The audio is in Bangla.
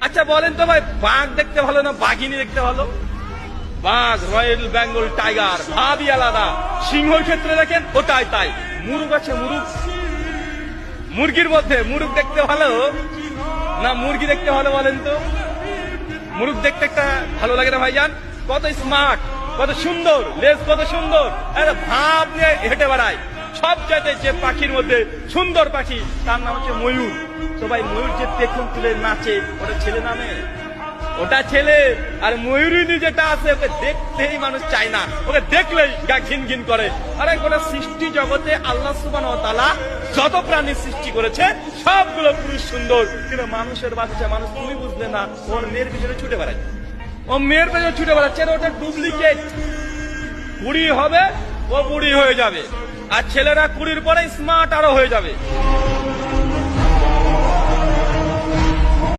আচ্ছা বলেন তো ভাই, বাঘ দেখতে ভালো না বাঘিনী দেখতে ভালো? বাঘ, রয়্যাল বেঙ্গল টাইগার, ভাবই আলাদা। সিংহর ক্ষেত্রে দেখেন ওটাই তাই। মুরগ আছে, মুরগ, মুরগির মধ্যে মুরগ দেখতে ভালো না মুরগি দেখতে ভালো বলেন তো? মুরগ দেখতে একটা ভালো লাগে না ভাইজান? কত স্মার্ট, কত সুন্দর, লেজ কত সুন্দর, ভাব নিয়ে হেঁটে বেড়ায়। সব চাইতে যে পাখির মধ্যে সুন্দর পাখি তার নাম হচ্ছে ময়ূর। তো ভাই ময়ূর যে পেখম তুলে নাচে, ওটা ছেলে নামে? ওটা ছেলে। আর ময়ূরিনী যেটা আছে ওকে দেখতেই মানুষ চায় না, ওকে দেখলেই গা ঘিন ঘিন করে। আরে গোটা সৃষ্টি জগতে আল্লাহ সুবহানাহু ওয়া তাআলা যত প্রাণী সৃষ্টি করেছে সবগুলো পুরুষ সুন্দর, কিন্তু মানুষের বাচ্চা মানুষ তুমি বুঝলে না, ওর মেয়ের পিছনে ছুটে বেড়ায়, ও মেয়ের পেছনে ছুটে বেড়াচ্ছে। ওটা ডুপ্লিকেট। বুড়ি হবে ও বুড়ি হয়ে যাবে, আর ছেলেরা 20 পরে স্মার্ট আরো হয়ে যাবে।